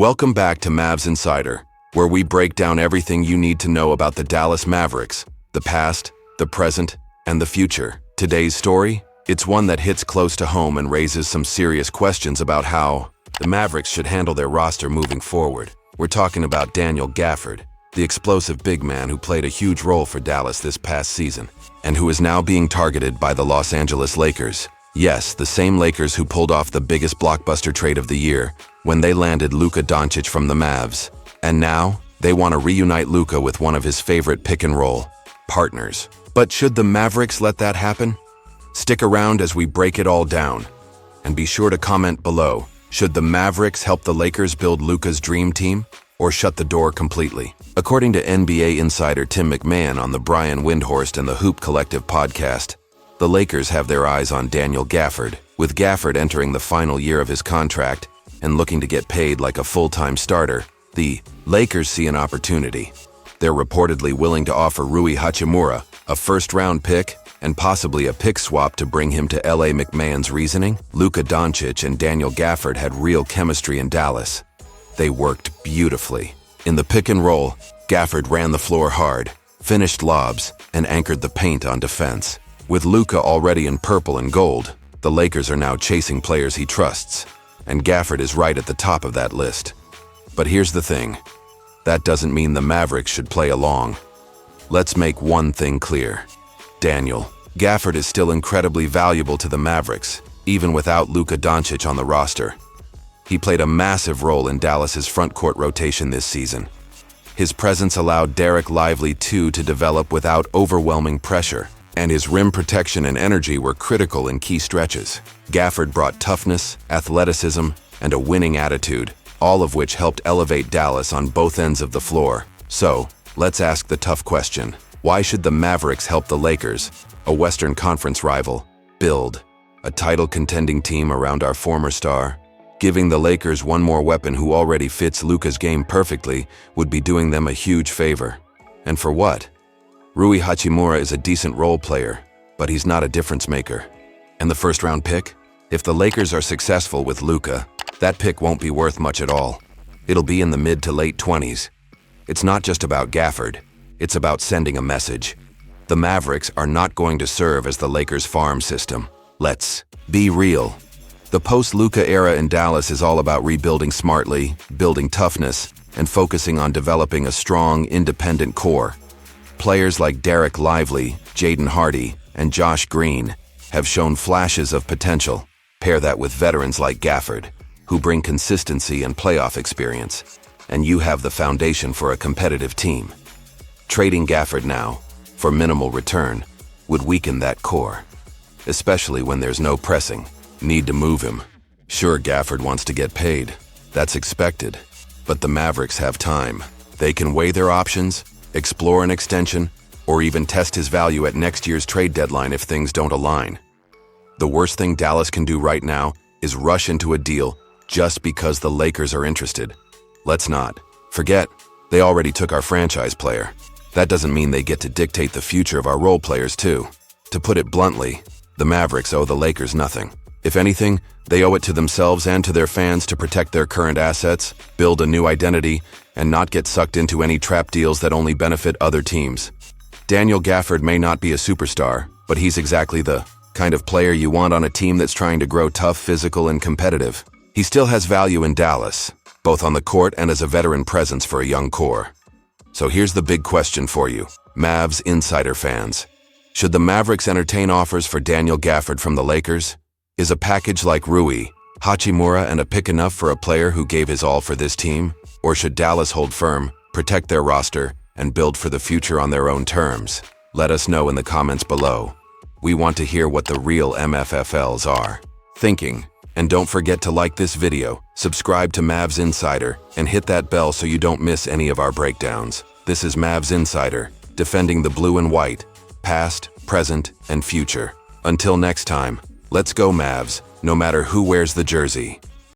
Welcome back to Mavs Insider, where we break down everything you need to know about the Dallas Mavericks, the past, the present, and the future. Today's story? It's one that hits close to home and raises some serious questions about how the Mavericks should handle their roster moving forward. We're talking about Daniel Gafford, the explosive big man who played a huge role for Dallas this past season, and who is now being targeted by the Los Angeles Lakers. Yes, the same Lakers who pulled off the biggest blockbuster trade of the year when they landed Luka Dončić from the Mavs. And now, they want to reunite Luka with one of his favorite pick-and-roll partners. But should the Mavericks let that happen? Stick around as we break it all down. And be sure to comment below, should the Mavericks help the Lakers build Luka's dream team, or shut the door completely? According to NBA insider Tim McMahon on the Brian Windhorst and the Hoop Collective podcast, the Lakers have their eyes on Daniel Gafford, with Gafford entering the final year of his contract and looking to get paid like a full-time starter. The Lakers see an opportunity. They're reportedly willing to offer Rui Hachimura a first-round pick and possibly a pick swap to bring him to LA. McMahon's reasoning? Luka Dončić and Daniel Gafford had real chemistry in Dallas. They worked beautifully. In the pick and roll, Gafford ran the floor hard, finished lobs, and anchored the paint on defense. With Luka already in purple and gold, the Lakers are now chasing players he trusts, and Gafford is right at the top of that list. But here's the thing. That doesn't mean the Mavericks should play along. Let's make one thing clear. Daniel Gafford is still incredibly valuable to the Mavericks, even without Luka Dončić on the roster. He played a massive role in Dallas's front court rotation this season. His presence allowed Derek Lively II to develop without overwhelming pressure, and his rim protection and energy were critical in key stretches. Gafford brought toughness, athleticism, and a winning attitude, all of which helped elevate Dallas on both ends of the floor. So, let's ask the tough question. Why should the Mavericks help the Lakers, a Western Conference rival, build a title-contending team around our former star? Giving the Lakers one more weapon who already fits Luka's game perfectly would be doing them a huge favor. And for what? Rui Hachimura is a decent role player, but he's not a difference maker. And the first-round pick? If the Lakers are successful with Luka, that pick won't be worth much at all. It'll be in the mid to late 20s. It's not just about Gafford. It's about sending a message. The Mavericks are not going to serve as the Lakers' farm system. Let's be real. The post-Luka era in Dallas is all about rebuilding smartly, building toughness, and focusing on developing a strong, independent core. Players like Derek Lively, Jaden Hardy, and Josh Green have shown flashes of potential. Pair that with veterans like Gafford, who bring consistency and playoff experience, and you have the foundation for a competitive team. Trading Gafford now, for minimal return, would weaken that core, especially when there's no pressing need to move him. Sure, Gafford wants to get paid. That's expected. But the Mavericks have time. They can weigh their options, explore an extension, or even test his value at next year's trade deadline if things don't align. The worst thing Dallas can do right now is rush into a deal just because the Lakers are interested. Let's not forget, they already took our franchise player. That doesn't mean they get to dictate the future of our role players too. To put it bluntly, the Mavericks owe the Lakers nothing. If anything, they owe it to themselves and to their fans to protect their current assets, build a new identity, and not get sucked into any trap deals that only benefit other teams. Daniel Gafford may not be a superstar, but he's exactly the kind of player you want on a team that's trying to grow tough, physical, and competitive. He still has value in Dallas, both on the court and as a veteran presence for a young core. So here's the big question for you, Mavs insider fans. Should the Mavericks entertain offers for Daniel Gafford from the Lakers? Is a package like Rui Hachimura and a pick enough for a player who gave his all for this team? Or should Dallas hold firm, protect their roster, and build for the future on their own terms? Let us know in the comments below. We want to hear what the real MFFLs are thinking. And don't forget to like this video, subscribe to Mavs Insider, and hit that bell so you don't miss any of our breakdowns. This is Mavs Insider, defending the blue and white, past, present, and future. Until next time, let's go Mavs, no matter who wears the jersey.